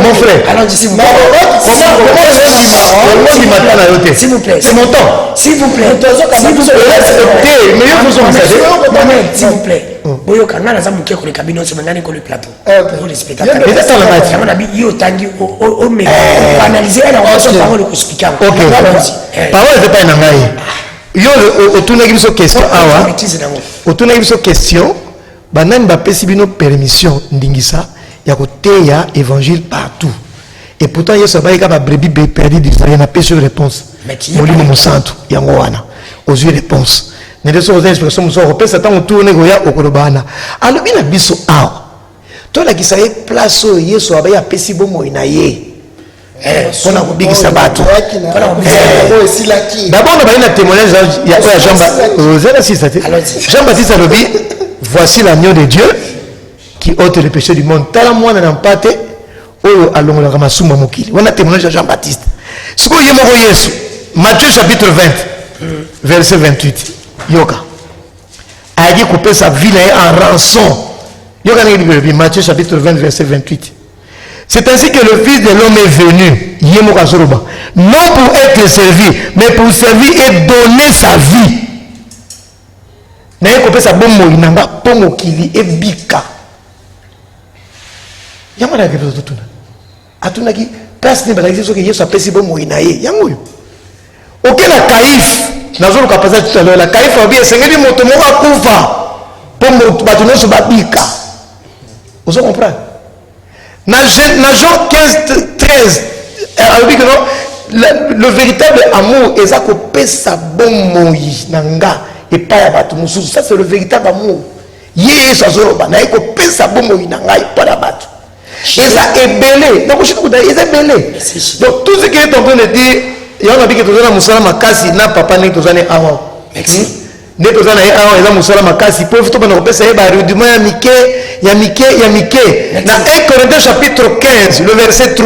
mon frère. S'il vous plaît. C'est mon temps. S'il vous plaît. S'il vous plaît. Boyo kana na zamu keko le kabino so mangani ko le plateau. Pour les spectateurs. Yo tangi o me analyser na on parole ko expliquer. OK. Parole c'est pas nangai. Yo otuna kibiso question awa. Otuna kibiso question. Banani ba pesi bino permission ndingisa ya koteya évangile partout. Et pourtant Yesu abayika ba brebis perdu d'Israël na pesi réponse. Molimo mosantu yango wana. Aux yeux réponse. Nedeso aux expressions muso repesa tango tourner goya okolobana. Alobi na biso awa. To la kisaye place o Yesu abaya pesi bomo ina ye. Pona kobikisa bato. D'abord on a un témoignage ya Jean-Baptiste alobi voici l'agneau de Dieu qui ôte le péché du monde. Tala mwana na mpate oyo alongolaka masumu mokili. On a témoignage de Jean-Baptiste. Siko ye moko Yesu. Matthieu chapitre 20 verset 28. Yoka. Aïe couper sa vie en rançon. Yoka n'est Matthieu chapitre 20 verset 28. C'est ainsi que le Fils de l'homme est venu. Yemoka Zoroba. Non pour être servi, mais pour servir et donner sa vie. Naye couper sa bombe inanga pongo kili et bika. Yamana ke totuna. Atuna ki place ne balaisi so que Yesu apesi bombe inaye. Yango yo. Auquel la caïf nazolo kapasa tout à l'heure la caïf a bien sengeli moto moko akufa pour bato nyonso babika. Vous comprenez? Dans Jean 15:13 alors que non le véritable amour est ça kopesa bomoi nanga et pas ya bato mususu. Ça c'est le véritable amour. Yesu azoloba na kopesa bomoi nanga et pas ya bato. Et ça est belé. Donc je te dis c'est belé. Donc tout ce qui est en train de dire il y a un que tu as musala makasi na papa ne tozane awa. Merci. Ne tozana awa eza musala makasi pour to bana kopesa eba rudiment ya mike. Na 1 Corinthiens chapitre 15 le verset 3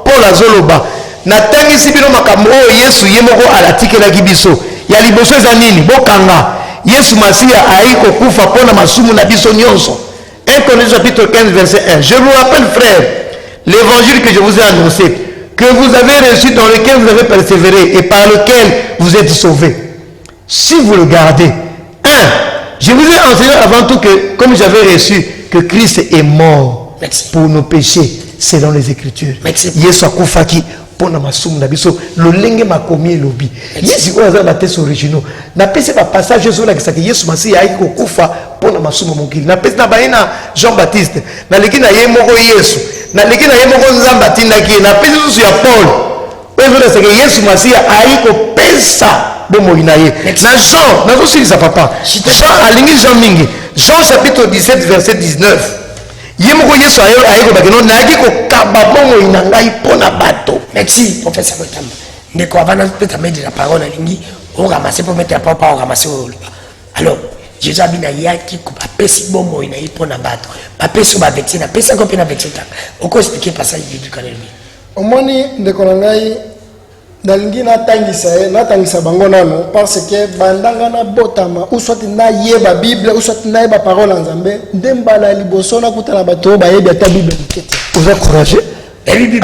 Paul azoloba na tangisi bino makambo Yesu yemoko alatikelaki biso. Ya liboso eza nini bokanga Yesu Masia aiko kufa pona masumu na biso nyonso. 1 Corinthiens chapitre 15 verset 1. Je vous rappelle frère l'évangile que je vous ai annoncé que vous avez reçu, dans lequel vous avez persévéré et par lequel vous êtes sauvés. Si vous le gardez, je vous ai enseigné avant tout que, comme j'avais reçu, que Christ est mort pour nos péchés, selon les Écritures. Yesu akufaki pour na masumu na biso lolenge makomi lobi. Yesu ko za bateso originaux. Na pese ba passage sur la que Yesu Masia ayi ko kufa pour na masumu mokili. Na pese na baina Jean-Baptiste. Na leki na ye moko Yesu. Na leki na ye moko Nzamba tindaki. Na pese sur ya Paul. Ozo la que Yesu Masia ayi ko pesa bomo inaye. Na Jean, na zo silisa papa. Jean alingi Jean mingi. Jean chapitre 17 verset 19. Yemoko Yesu ayeko bakeno naki ko kababongo inangai pona bato. Merci professeur Motamba. Ndeko avant peut mettre la parole en ligne, on ramasse pour mettre la parole, on ramasse. Alors, Jésus a dit yaki ko pesi bomo ina ipona bato. Papeso ba vexé na pesa ko pena vexé ta. Oko expliquer passage biblique quand même. Omoni ndeko nangai nalingi natangisa bango nano parce que bandanga na botama ou soit na yeba Bible ou soit na yeba parole en Nzambe ndembala liboso na kutana bato ba yebi ta Bible nkete. Vous êtes courageux? Alors, il n'y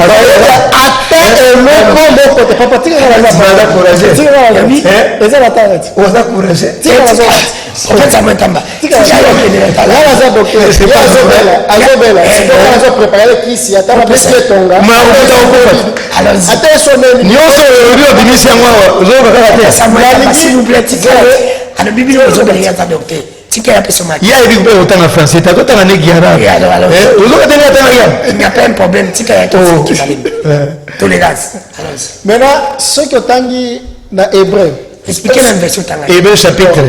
a pas un problème. Tolérance. Maintenant, ce que tangi na hébreu. Expliquez la version tanga. Hébreu chapitre.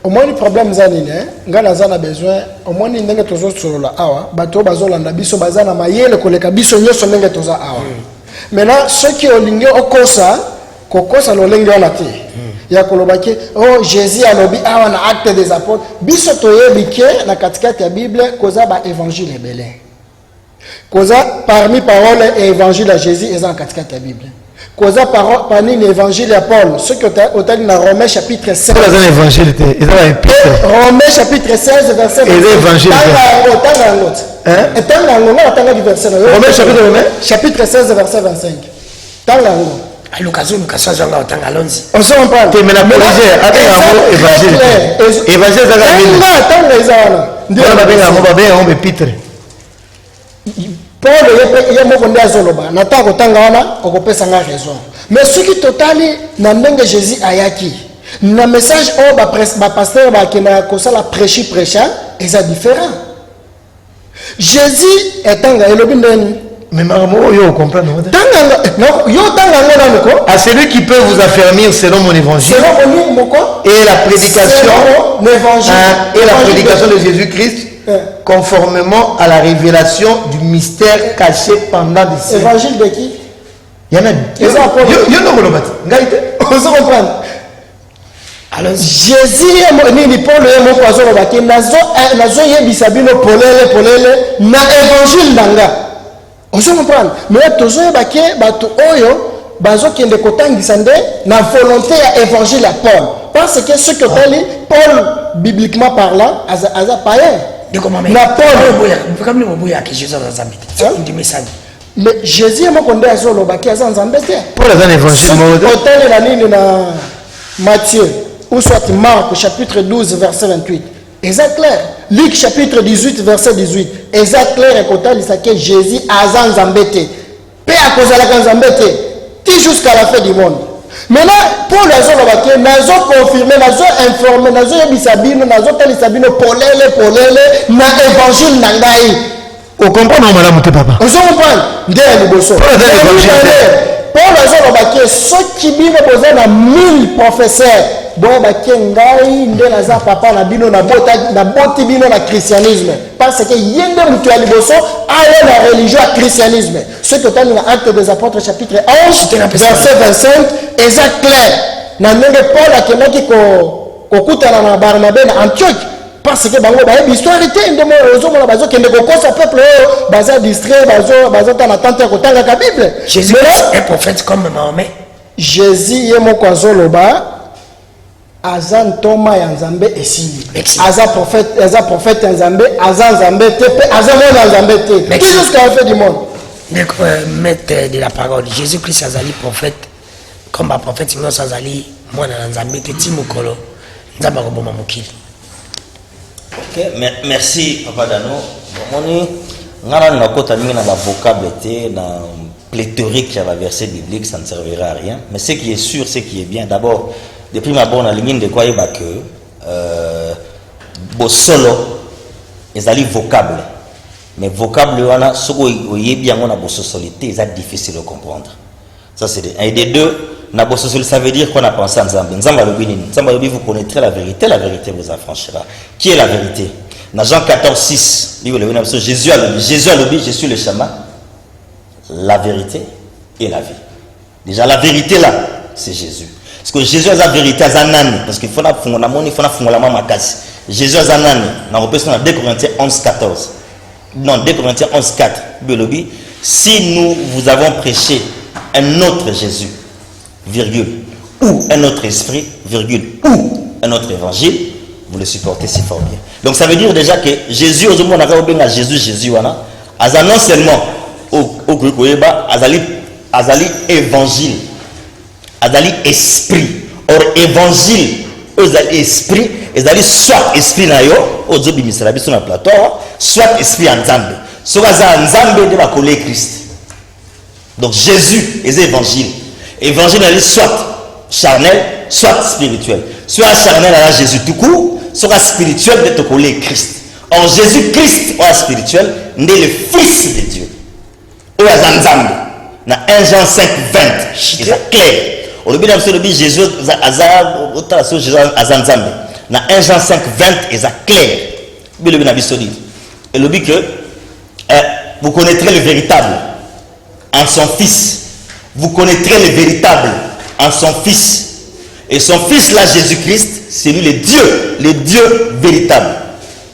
Au moins le problème zanine, ngana zana besoin. Au moins ni ndenge tozo solo la awa. Bato bazola na biso bazana mayele koleka biso nyoso ndenge toza awa. Maintenant, ceux qui olinge okosa, kokosa lolenge wana te. Ya kolobaki oh Jésus alobi awa na acte des apôtres biso toyebike na katikati ya Bible koza ba évangile belé koza parmi parole et évangile à Jésus eza na katikati ya Bible koza parmi l'évangile à Paul ce que otali na Romains chapitre 16 eza évangile te eza épître Romains chapitre 16 verset 25 eza évangile tanga du verset Romains chapitre 16 verset 25 tanga ngo l'occasion nous cassons en autant allons-y. On se reprend. Mais la policier avec un mot évangile. Évangile ça va épître. Paul il y a moko ndia zoloba nata ko tanga wana okopesa nga raison. Mais ce qui totali na ndenge Jésus ayaki. Na message o ba pasteur ba kena ko sala prêcher et ça différent. Jésus etanga elobi ndeni. Mais maman, yo comprendre. À celui qui peut vous affermir selon mon évangile et la prédication de Jésus-Christ conformément à la révélation du mystère caché pendant des siècles. Évangile de qui? Il y en a. Alors Jésus ni Paul et mon poisson baki nazo yebisa bino polele na évangile nanga. On se comprend. Mais toujours baké bato oyo bazo kende kotangisa nde na volonté à évangile à Paul. Parce que ce que Paul bibliquement parlant aza païen. Na Paul comme le boya que Jésus a zambé. C'est un message. Mais Jésus mo konde azo lo baké aza zambé te. Paul a un évangile modèle. Hôtel la ligne na Matthieu ou soit Marc chapitre 12 verset 28. Exact clair. Luc chapitre 18 verset 18. Exact clair et total c'est que Jésus a zambété. Paix à cause de la zambété. Ti jusqu'à la fin du monde. Maintenant Paul a zolobaké nazo confirmer nazo informer nazo yebisabino nazo talisabino polele na évangile nangai. Au comprendre madame te papa. On se comprend. Ndé liboso. Paul a zolobaké ceux qui bino bozana 1000 professeurs. Bon bakengai nde naza papa na bino na boti bino na christianisme parce que yende mutu ya liboso aya na religion ya christianisme ce que tani na acte des apôtres chapitre 11 verset 25 exact clair na ndenge Paul akendaki kokutana na Barnabé na Antioche parce que bango bayebi histoire te ndemo ozomona bazokende kokosa peuple oyo baza distrait bazota na tante ya kotangaka Bible. Jésus est prophète comme Mahomet. Jésus ye moko azoloba Azan Thomas Yanzambe esili. Aza prophète Yanzambe, Azan Nzambe te, Azan Nzambe te. Qui jusqu'à la fin du monde. Maître de la parole, Jésus-Christ azali prophète, comme un prophète, sinon azali moi Nzambe te timukolo, Nzamba roboma mokili. Ok, merci Papa Dano. Moni, ngara na kota mingi na ba vocable te na pléthorique ya ba verset biblique, ça ne servira à rien. Mais ce qui est sûr, ce qui est bien, d'abord. Depuis ma bonne ligne de quoi il va que solo ezali vocable mais vocable wana soko oyebi yango na bososalité c'est difficile de comprendre. Ça c'est un des deux na bososalité ça veut dire qu'on a pensé à Nzambe alobi nini Nzambe alobi vous connaîtrez la vérité vous affranchira. Qui est la vérité? Dans Jean 14, 6, Jésus a dit, je suis le chemin, la vérité et la vie. Déjà, la vérité là, c'est Jésus. Parce que Jésus a la vérité à Zanani. Parce qu'il faut la faire la maman casse. Jésus a Zanani. Dans 2 Corinthiens 11, 14. Non, 2 Corinthiens 11, 4. Biologie. Si nous vous avons prêché un autre Jésus, virgule, ou un autre esprit, virgule, ou un autre évangile, vous le supportez si fort bien. Donc ça veut dire déjà que Jésus, aujourd'hui, on a bien Jésus, non seulement au Kukueba, azali évangile, azali esprit. Or évangile, azali esprit, azali soit esprit na yo, ozo bimisala biso na plateau, soit esprit en Nzambe. Soit Nzambe de la coller Christ. Donc Jésus est évangile. Évangile est soit charnel, soit spirituel. Soit charnel à Jésus tout court, soit spirituel de te coller Christ. Or Jésus-Christ, ou spirituel, n'est le Fils de Dieu. Ou à Nzambe. Dans 1 Jean 5, 20, c'est clair. Au début de Jésus, dans 1 Jean 5, 20, c'est clair. Et le but que vous connaîtrez le véritable en son Fils. Vous connaîtrez le véritable en son Fils. Et son Fils là, Jésus-Christ, c'est lui le Dieu véritable.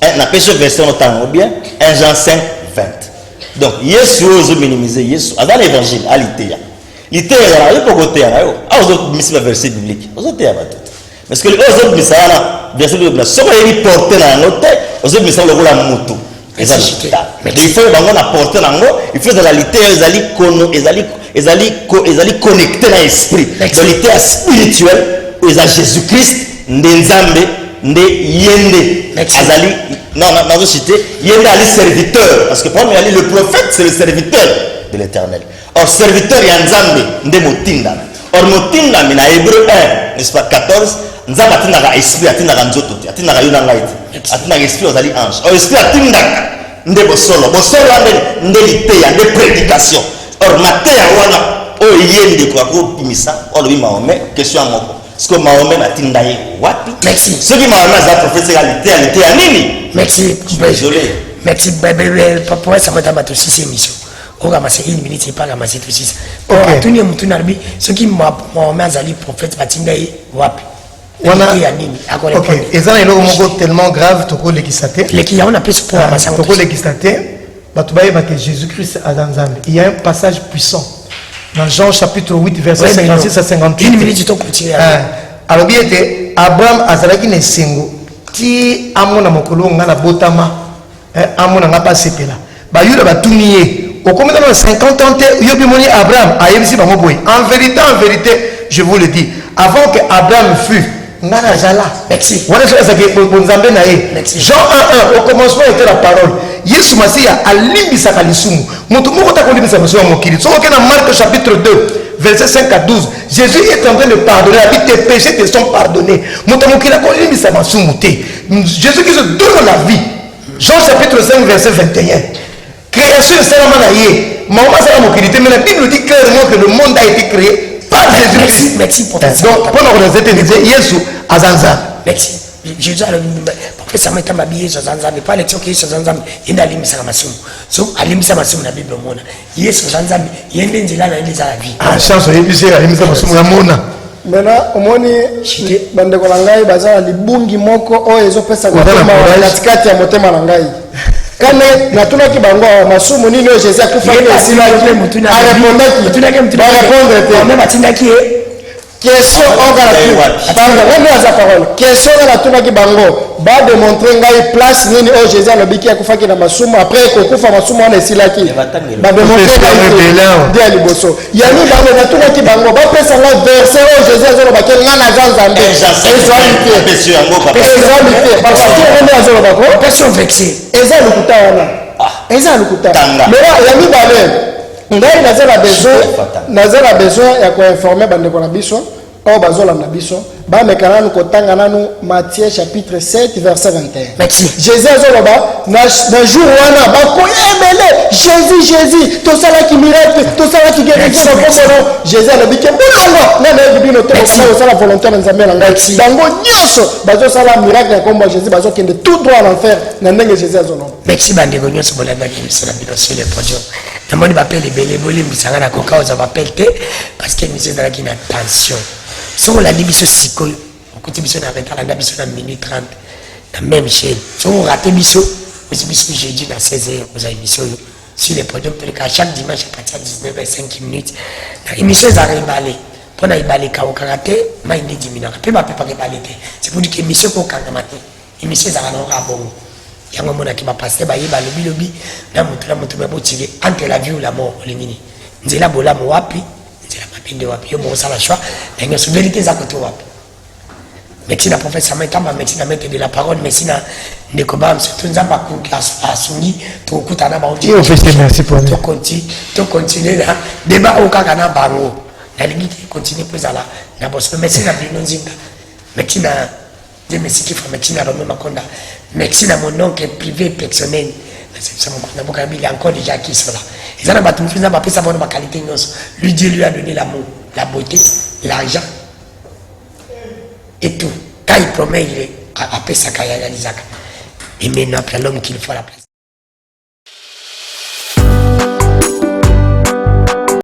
On appelle ce verset notamment bien 1 Jean 5, 20. Donc, Jésus a minimisé Jésus. Dans l'évangile, à l'Itéa. L'Itéa, il y a pas de côté. Il y a un verset biblique. Parce que les autres verset biblique, si on porté dans l'autre, les autres verset le rôle à moto. Il faut apporter il faut de la l'Itéa, ils allaient connecter dans l'esprit. Dans l'Itéa spirituel, ils ont Jésus-Christ, Nzambe, Yende. Azali, non, je cité, Yende ali serviteur. Parce que pour moi, le prophète, c'est le serviteur de l'éternel. Or, serviteur, il y a Nzambe, Ndemotinda. Or, Motinda, mais dans Hébreu 1, n'est-ce pas, 14, Nzambe a esprit, a nzoto, a yunangaït, a esprit, aux ali ange. Or, esprit, a Ndebosolo, Ndélité, de prédication. Or, Matéa, voilà, Yende, quoi, Pimisa, or, lui, Mahomet, question à mon coup. Parce que Mahomet a tindaye wapi. Merci. Ce qui Mahomet a prophétisé à l'été à Nini. Merci. Désolé. Merci. Pourquoi ça m'a tabatou 6 émissions? On va ramasser 1 minute, c'est pas ramasser tout 6. Tout le monde, ce qui Mahomet a dit prophète a tindaye wapi. Ok, et ça, il y a tellement grave, on a plus pour ramasser. Jésus-Christ a dans Zambie. Il y a un passage puissant. Dans Jean chapitre 8, verset 56 à 58. Une minute, tu continues. Alors, bien, Abraham a zalaki ne sengo. Ti amona mokolo ngana botama. Amona ngapa sepela. Ba yuda ba tumiye. Au combien de 50 ans, yobimoni Abraham a yebisi ba moboy. En vérité, je vous le dis, avant que Abraham fût ngana jala. Merci. Voilà ce que bonzambe na ye. Jean 1:1, au commencement était la parole. Yesu Masiya alimbisa kalisumu. Mutu moko ta kolimbisa masumu mokili. So okena Marc chapitre 2, verset 5 à 12. Jésus est en train de pardonner. Tes péchés te sont pardonnés. Mutu mokila kolimbisa masumu te. Jésus qui se donne la vie. Jean chapitre 5, verset 21. Création de Salamanaye. Maman Salamokili. Mais la Bible dit clairement que le monde a été créé par Jésus-Christ. Merci pour ta donc, pour nous rejeter, Yesu Azanza. Merci. Jésus a le ça m'a habillé sur Zanzam, mais pas l'élection qui est sur Zanzam, il a limité sa massum. So, à limiter sa massum, la Bible mona. Il est sur Zanzam, il y a une des là, il est à la vie. Ah, chance, il est à limiter sa massum, la mona. Maintenant, au moins, bande kolangai baza libungi moko o ezopesa kwa na tikati ya motema langai. Kana natuna kibango masumu nini o Jésus akufa kwa sila ile mutuna. Mutuna ke mutuna. Ba répondre te. On va tindaki question question na tuna kibango ba démontrer ngai place nini o Jésus alobiki akufaki na masumu après kokufa masumu na esilaki ba démontrer ngai de liboso yani ba na tuna kibango ba pesa ngai verset o Jésus azolobaki ngana zanzambe parce que on est azolobako question vexée eza lukuta wana eza lukuta mais yani ba ngai nazala besoin ya ko informer bande ko na biso oyo bazolanda biso bameka nanu kotanga nanu Matthieu chapitre 7 verset 21. Merci. Jésus azoloba na jour wana bakoyemele Jésus tosalaki miracle tosalaki guérison na kombono Jésus alobiki mbonango nana bino to osala volontaire na nzambe na ngai bango nyonso bazosala miracle ya kombo Jésus bazokende tout droit à l'enfer na ndenge Jésus azoloba. Merci bandeko nyonso bolandaki émission na bino sur le podium. Namoni bapele ebele bolimbisanga na koka oza bapele te parce que émission ezalaki na tension. Soki olandi biso sikoyo okuti biso na retalanda biso na minute 30 na même chaîne. Soki orate biso osi biso jeudi na 16h oza émission oyo sur le podium toleka chaque dimanche à partir de 19h05 minutes na émission ezalaka ebale mpona ebaleka okanga te mai nde diminaka mpe bapepaka ebale te c'est pour dire que émission kokangama te émission ezalaka na oka bongo yango monaki bapaster bayeba lobilobi na moto babotike entre la vie ou la mort olingini nzela bolamu wapi nzela mabende wapi yo bokosala choix na nyonso vérité eza kote wapi. Merci na professeur Maitamba, merci na maître de la parole, merci na ndeko bam surtout nzamba asungi tokutana ba oti merci pour to continuer na débat okaka na bango na lingi continuer pozala na bosso merci na bino nzinga merci na Dieu merci qui fait merci na Romain Makonda merci na mon oncle privé personnel c'est mon na boka il y a encore déjà qui sont là ils en a battu fina ba pesa bonne qualité nyonso lui Dieu lui a donné l'amour la beauté l'argent et tout quand il promet il est à pesa kaya ya lizaka et maintenant l'homme qu'il faut la place.